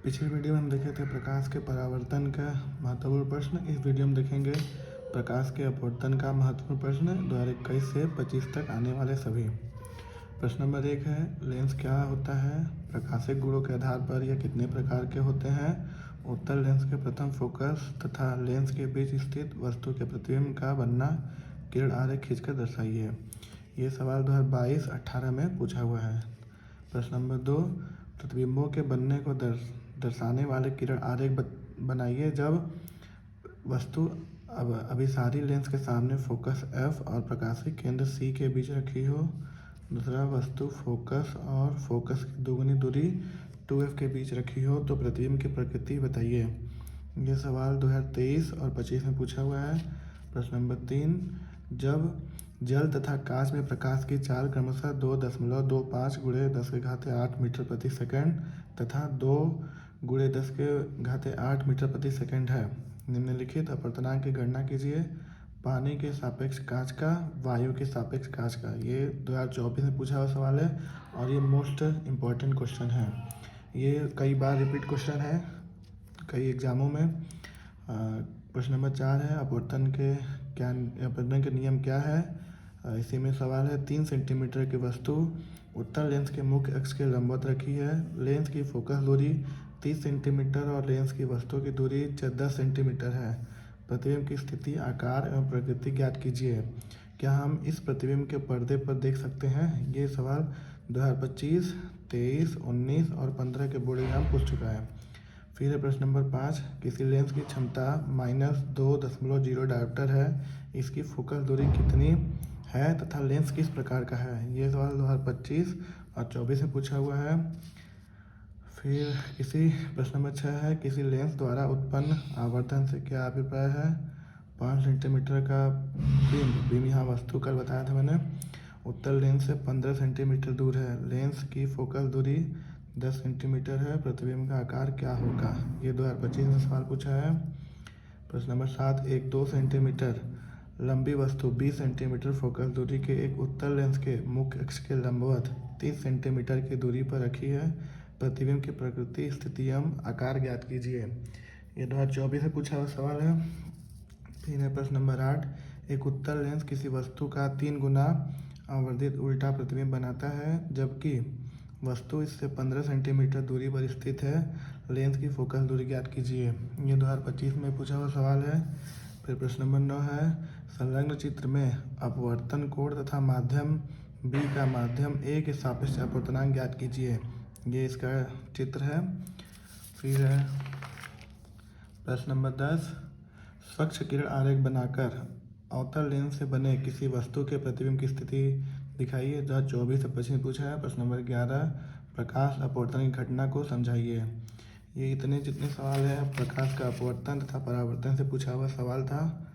पिछले वीडियो में हम देखे थे प्रकाश के परावर्तन का महत्वपूर्ण प्रश्न। इस वीडियो में देखेंगे प्रकाश के अपवर्तन का महत्वपूर्ण प्रश्न 2021 से 25 तक आने वाले सभी। प्रश्न नंबर 1 है, लेंस क्या होता है? प्रकाशिक गुणों के आधार पर यह कितने प्रकार के होते हैं? उत्तर लेंस के प्रथम फोकस तथा लेंस के बीच स्थित वस्तु के प्रतिबिंब का बनना किरण आरेख खींचकर दर्शाइए। ये सवाल 2022-18 में पूछा हुआ है। प्रश्न नंबर 2, प्रतिबिंबों के बनने को दर्शाने वाले किरण आरेख बनाइए जब वस्तु अभिसारी लेंस के सामने फोकस F और प्रकाशिक केंद्र C के बीच रखी हो। दूसरा, वस्तु फोकस और फोकस की दुगुनी दूरी 2F के बीच रखी हो तो प्रतिबिंब की प्रकृति बताइए। ये सवाल 2023 और 25 में पूछा हुआ है। प्रश्न नंबर 3, जब जल तथा कांच में प्रकाश की चाल क्रमशः 2.25 × 10⁸ मीटर प्रति सेकंड तथा 2 × 10⁸ मीटर प्रति सेकंड है, निम्नलिखित अपवर्तनांक की गणना कीजिए। पानी के सापेक्ष कांच का, वायु के सापेक्ष कांच का। ये 2024 में पूछा हुआ सवाल है और ये मोस्ट इम्पॉर्टेंट क्वेश्चन है। ये कई बार रिपीट क्वेश्चन है कई एग्जामों में। प्रश्न नंबर 4 है, अपवर्तन के नियम क्या है? इसी में सवाल है, 3 सेंटीमीटर की वस्तु उत्तर लेंस के मुख्य अक्ष के लंबवत रखी है। लेंस की फोकस दूरी 30 सेंटीमीटर और लेंस की वस्तु की दूरी 10 सेंटीमीटर है। प्रतिबिंब की स्थिति, आकार एवं प्रकृति ज्ञात कीजिए। क्या हम इस प्रतिबिंब के पर्दे पर देख सकते हैं? ये सवाल 2025, 23, 19 और 15 के बोर्ड एग्जाम पूछ चुका है। फिर है प्रश्न नंबर 5, किसी लेंस की क्षमता -2.0 डायोप्टर है, इसकी फोकस दूरी कितनी है तथा लेंस किस प्रकार का है? ये सवाल 2025 और 24 में पूछा हुआ है। फिर प्रश्न नंबर 6 है, किसी लेंस द्वारा उत्पन्न आवर्धन से क्या अभिप्राय है? 5 सेंटीमीटर का बीम यहाँ वस्तु कल बताया था मैंने। उत्तर लेंस से 15 सेंटीमीटर दूर है। लेंस की फोकस दूरी 10 सेंटीमीटर है। प्रतिबिंब का आकार क्या होगा? ये 2025 में सवाल पूछा है। प्रश्न नंबर 7, एक 2 सेंटीमीटर लंबी वस्तु 20 सेंटीमीटर फोकस दूरी के एक उत्तर लेंस के मुख्य अक्ष के लंबवत 30 सेंटीमीटर की दूरी पर रखी है। प्रतिबिंब की प्रकृति, स्थिति एवं आकार ज्ञात कीजिए। ये 2024 में पूछा हुआ सवाल है। फिर है प्रश्न नंबर 8, एक उत्तर लेंस किसी वस्तु का 3 गुना आवर्धित उल्टा प्रतिबिंब बनाता है जबकि वस्तु इससे 15 सेंटीमीटर दूरी पर स्थित है। लेंस की फोकस दूरी ज्ञात कीजिए। ये 2025 में पूछा हुआ सवाल है। फिर प्रश्न नंबर 9 है, संलग्न चित्र में अपवर्तन कोण तथा माध्यम B का माध्यम A के सापेक्ष अपवर्तनांक ज्ञात कीजिए। ये इसका चित्र है। फिर है प्रश्न नंबर 10, स्वच्छ किरण आरेख बनाकर अवतल लेंस से बने किसी वस्तु के प्रतिबिंब की स्थिति दिखाइए। 2024 से 25 में पूछा है। प्रश्न नंबर 11, प्रकाश अपवर्तन की घटना को समझाइए। ये जितने सवाल है प्रकाश का अपवर्तन तथा परावर्तन से पूछा हुआ सवाल था।